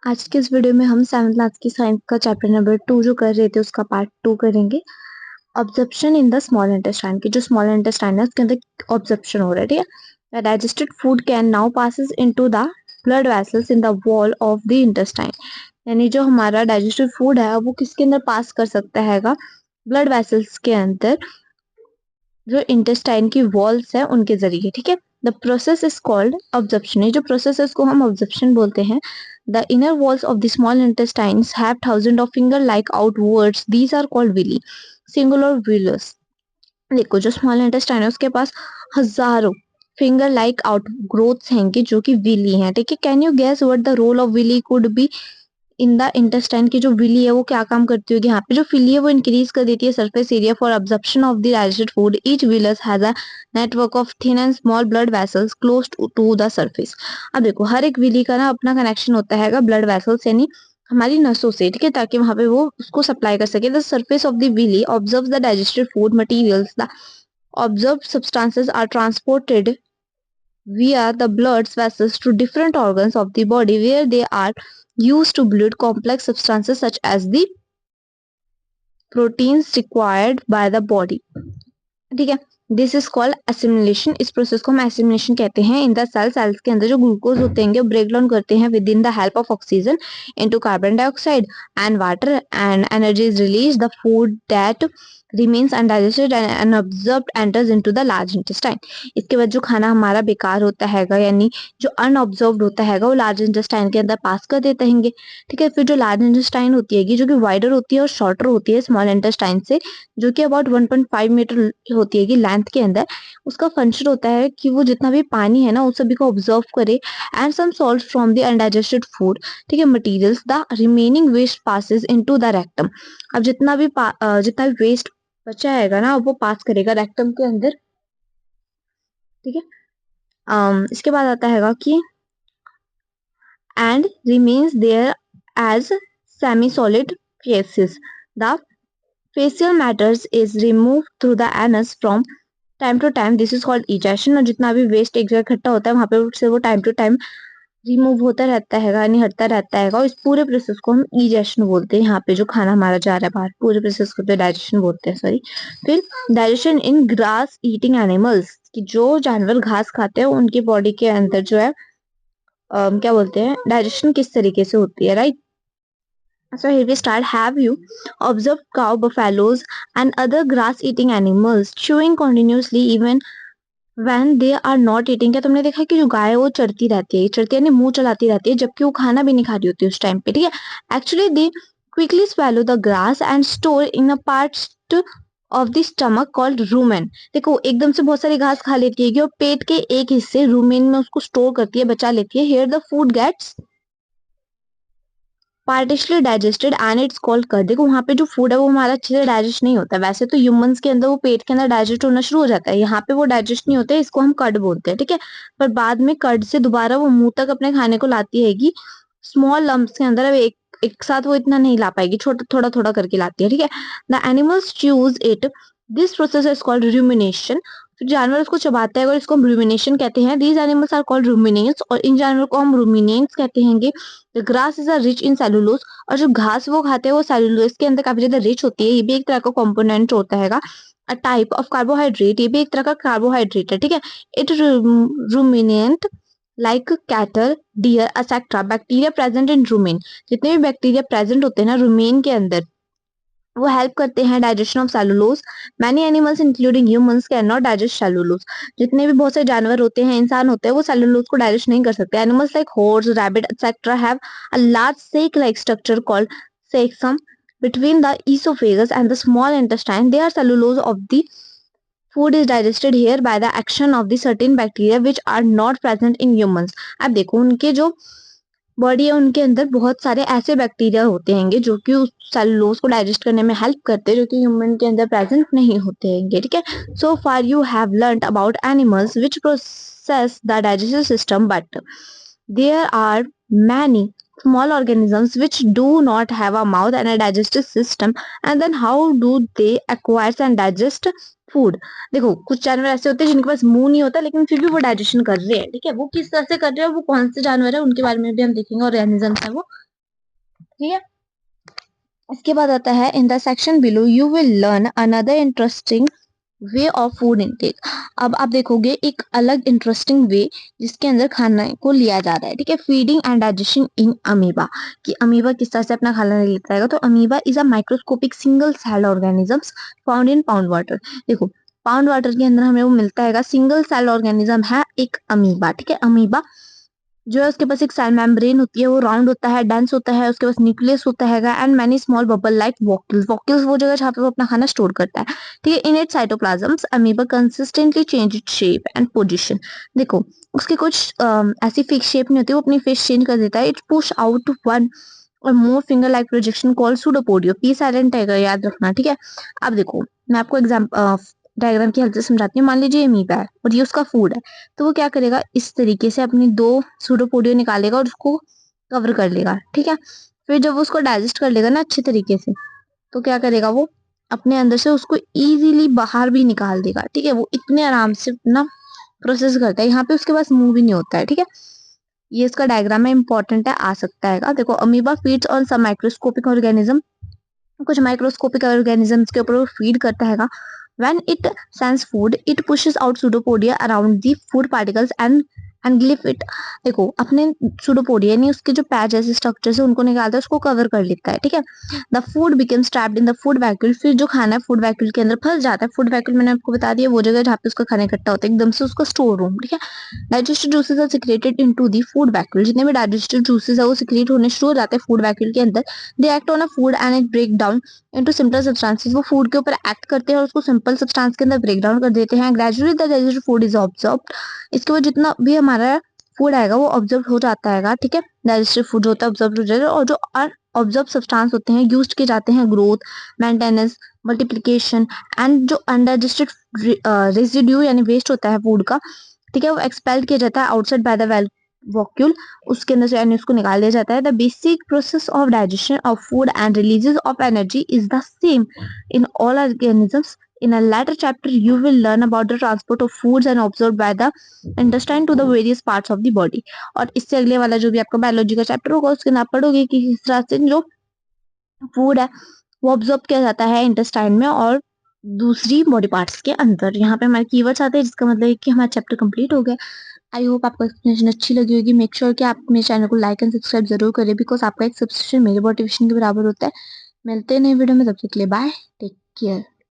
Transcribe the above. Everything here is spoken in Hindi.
आज के इस वीडियो में हम 7th क्लास की साइंस का चैप्टर नंबर 2 जो कर रहे थे उसका पार्ट 2 करेंगे। Absorption in the small intestine की जो स्मॉल इंटेस्टाइन है उसके अंदर ऑब्जर्प्शन हो रहा है, ठीक है। Digested food can now passes into the blood vessels in the wall of the intestine. यानी जो हमारा डाइजेस्टेड फूड है वो किसके अंदर पास कर सकता हैगा, ब्लड वेसल्स के अंदर, जो इंटेस्टाइन की वॉल्स है उनके जरिए, ठीक है। The process is called absorption. ये जो प्रोसेस है उसको हम ऑब्जर्प्शन बोलते हैं। The inner walls of the small intestines have thousand of finger like outwards, these are called villi, singular villus. देखो जो स्मॉल इंटेस्टाइन है उसके पास हजारों फिंगर लाइक आउट ग्रोथ्स हैं जो कि विली हैं, ठीक है। Can you guess what the role of villi could be in the intestine की जो विली है वो क्या काम करती होगी। यहाँ पे जो फिली है वो इंक्रीज कर देती है surface area for absorption of the digested food. Each villus has a network of thin and small blood vessels close to the surface. अब देखो हर एक विली का ना अपना कनेक्शन होता है ब्लड वेसल्स यानी हमारी नसों से, ठीक है, ताकि वहां पे वो उसको सप्लाई कर सके। The surface of the villi observe the digested food materials. The observed substances are transported via the blood vessels to different organs of the body where they are used to build complex substances such as the proteins required by the body, ठीक है। This is called assimilation. इस प्रोसेस को हम एसिमिलेशन कहते हैं। इन द सेल्स के अंदर जो ग्लूकोज होते हैं वो ब्रेक डाउन करते हैं with in the help of oxygen into carbon dioxide and water and energy is release. The food that remains undigested and unabsorbed enters into the large intestine। इसके बाद जो खाना हमारा बेकार होता हैगा यानी जो अनऑब्जर्व्ड होता हैगा वो लार्ज इंटेस्टाइन के अंदर पास कर देते हैं, ठीक है। फिर जो लार्ज इंटेस्टाइन होती है जो कि वाइडर होती है और शॉर्टर होती है स्मॉल इंटेस्टाइन से, जो कि अबाउट 1.5 मीटर होती है लेंथ के अंदर, उसका फंक्शन होता है कि वो जितना भी पानी है ना उस सभी को ऑब्जर्व करे and some salt from the undigested food, ठीक है, materials. The remaining waste passes into the rectum. अब जितना भी वेस्ट बचा हैगा ना वो पास करेगा रेक्टम के अंदर, ठीक है। इसके बाद आता हैगा कि and remains there as semi solid faeces. The faecal matters is remove through the anus from time to time, this is called egestion. और जितना भी वेस्ट एक जगह इकट्ठा होता है वहां पे से वो टाइम टू टाइम रिमूव होता रहता है यानी हटता रहता है, और इस पूरे प्रोसेस को हम इजेशन बोलते हैं। यहाँ पे जो खाना हमारा जा रहा है बाहर पूरे प्रोसेस को तो डाइजेशन बोलते हैं, सॉरी। फिर डाइजेशन इन ग्रास ईटिंग एनिमल्स कि जो जानवर घास खाते हैं उनकी बॉडी के अंदर जो है क्या बोलते हैं डाइजेशन किस तरीके से होती है, right. So here we start. Have you observed cow, buffaloes, and other grass-eating animals chewing continuously even when they are not eating? क्या तुमने देखा है कि जो गाय है वो चढ़ती रहती है, चढ़ती यानी मुंह चलाती रहती है जबकि वो खाना भी नहीं खा रही होती उस टाइम पे, ठीक है। Actually they quickly swallow the grass and store in a part of the stomach called rumen। देखो एकदम से बहुत सारी घास खा लेती है कि और पेट के एक हिस्से रूमेन में उसको स्टोर करती है, बचा लेती है। Here the food gets partially digested and it's called curd. देखो वहाँ पे जो फूड है वो हमारा अच्छे से डाइजेस्ट नहीं होता। वैसे तो ह्यूमंस के अंदर वो पेट के अंदर डाइजेस्ट होना शुरू हो जाता है, यहाँ पे वो डाइजेस्ट नहीं होता है, इसको हम कर्ड बोलते हैं, ठीक है। पर बाद में कर्ड से दोबारा वो मुंह तक अपने खाने को लाती हैगी स्मॉल लम्प्स के अंदर। अब एक साथ वो इतना नहीं ला पाएगी, छोटा थोड़ा थोड़ा करके लाती है, ठीक है। The animals choose it, this process is called rumination. फिर जानवर उसको चबाता है और इसको हम रूमिनेशन कहते हैं। These animals are called ruminants, और इन जानवर को हम रूमिनेट्स कहते हैं। The grass is a rich in cellulose, और जो घास वो खाते हैं वो सेलुलोज के अंदर काफी ज्यादा रिच होती है। ये भी एक तरह का कंपोनेंट होता है। अ टाइप ऑफ कार्बोहाइड्रेट, ये भी एक तरह का कार्बोहाइड्रेट है, ठीक है। It ruminant like cattle, deer etcetera. Bacteria present in rumen, जितने भी बैक्टीरिया प्रेजेंट होते हैं ना रूमेन के अंदर वो हेल्प करते हैं digestion of cellulose. Many animals including humans can not digest cellulose. जितने भी बहुत से जानवर होते हैं, इंसान होते हैं, वो सेलुलोज को डाइजेस्ट नहीं कर सकते। Animals like horse, rabbit etcetera have a large sac like structure called caecum between the esophagus and the small intestine. They are cellulose of the food is digested here by the action of the certain bacteria which are not present in humans। अब देखो उनके जो बॉडी है उनके अंदर बहुत सारे ऐसे बैक्टीरिया होते हैं जो कि उस सेलुलोज को डाइजेस्ट करने में हेल्प करते हैं, जो कि ह्यूमन के अंदर प्रेजेंट नहीं होते हैं, ठीक है। So far you have learned about animals which process the digestive system, but there are many small organisms which do not have a mouth and a digestive system, and then how do they acquire and digest food। देखो कुछ जानवर ऐसे होते हैं जिनके पास मुंह नहीं होता लेकिन फिर भी वो डाइजेशन कर रहे हैं, ठीक है। वो किस तरह से कर रहे हैं, वो कौन से जानवर है उनके बारे में भी हम देखेंगे, ऑर्गेनिजम्स है वो। ठीक है। इसके बाद आता है in the section below you will learn another interesting way of food intake. अब आप देखोगे एक अलग इंटरेस्टिंग वे जिसके अंदर खाना को लिया जा रहा है, ठीक है। Feeding and digestion in amoeba, कि अमीबा किस तरह से अपना खाना लेता है। तो amoeba is a microscopic single cell organisms found in pond water. देखो पाउंड वाटर के अंदर हमें वो मिलता है, सिंगल सेल ऑर्गेनिज्म है एक अमीबा, ठीक है। अमीबा जो है उसके पास एक सेल मेम्ब्रेन होती है, वो राउंड होता है, डेंस होता है, उसके पास न्यूक्लियस होता है and many small bubble like vacuoles. Vacuoles वो जगह जहाँ पे वो अपना खाना स्टोर करता है, ठीक है। In it cytoplasms amoeba consistently change it shape and position. देखो उसकी कुछ ऐसी फिक्स शेप नहीं होती, वो अपनी फेस चेंज कर देता है। इट पुश आउट वन और more finger like projection called pseudopodia, P silent tiger, याद रखना, ठीक है। अब देखो मैं आपको एग्जाम्पल डायग्राम की हेल्प से समझाती हूँ। मान लीजिए अमीबा है और ये उसका फूड है, तो वो क्या करेगा, इस तरीके से अपनी दो सूडोपोडियो निकालेगा और उसको कवर कर लेगा, ठीक है। फिर जब वो उसको डाइजेस्ट कर लेगा ना अच्छे तरीके से, तो क्या करेगा, वो अपने अंदर से उसको इजीली बाहर भी निकाल देगा, ठीक है। वो इतने आराम से अपना प्रोसेस करता है, यहाँ पे उसके पास मुंह भी नहीं होता है, ठीक है। ये इसका डायग्राम में इंपॉर्टेंट है, आ सकता है। देखो amoeba feeds on some microscopic organism, कुछ माइक्रोस्कोपिक ऑर्गेनिजम्स के ऊपर वो फीड करता है। When it sends food, it pushes out pseudopodia around the food particles and glyph it। देखो अपने pseudopodia यानी उसके जो पैच जैसे स्ट्रक्चर है उनको निकालता है, उसको कवर कर लेता है, ठीक है। The food becomes trapped in the food vacuole. फिर जो खाना है फूड वैक्यूल के अंदर फंस जाता है। फूड वैक्यूल मैंने आपको बता दिया वो जगह जहाँ पे उसका खाना इकट्ठा होता है, एकदम से उसका स्टोर रूम, ठीक है। Digestive juices are secreted into the food vacuole. जितने भी डाइजेस्टिव जूसेस है वो सिक्रेट होने शुरू हो जाते हैं फूड वैक्यूल के अंदर। They act on a food and it break down into simple substances. वो फूड के ऊपर एक्ट करते हैं और उसको सिंपल सब्सटेंस के अंदर ब्रेक डाउन कर देते हैं। Gradually the digested food is absorbed. इसके बाद जितना भी हमारा फूड आएगा वो ऑब्जर्व हो जाता है, ठीक है। डाइजेस्टिव फूड होता है ऑब्जर्व हो जाएगा, और जो ऑब्जर्व सब्सटेंस होते हैं यूज किए जाते हैं ग्रोथ, मेंटेनेंस, मल्टीप्लिकेशन एंड जो अनडाइजेस्टेड रेजिड्यू यानी वेस्ट होता है फूड का, ठीक है, वो एक्सपेल किया जाता है आउटसाइड बाय द वॉक्यूल। उसके अंदर से यानी उसको निकाल दिया जाता है। The basic process of digestion of food and releases of energy is the same in all organisms. In a later chapter, you will learn about the transport of foods and absorbed by the intestine to the various parts of the body। और इससे अगले वाला जो भी आपका बायोलॉजी का चैप्टर होगा उसके अंदर आप पढ़ोगे कि किस तरह से जो फूड है वो ऑब्जॉर्ब किया जाता है इंटेस्टाइन में और दूसरी बॉडी पार्ट्स के अंदर। यहाँ पे हमारे कीवर्ड्स आते हैं, जिसका मतलब है कि हमारा चैप्टर कंप्लीट हो गया। आई होप आपको एक्सप्लेनेशन अच्छी लगी होगी। मेक श्योर कि आप मेरे चैनल को लाइक एंड सब्सक्राइब जरूर करें, बिकॉज आपका एक सब्सक्रिप्शन मेरे मोटिवेशन के बराबर होता है। मिलते हैं नए वीडियो में, तब तक के लिए बाय, टेक केयर।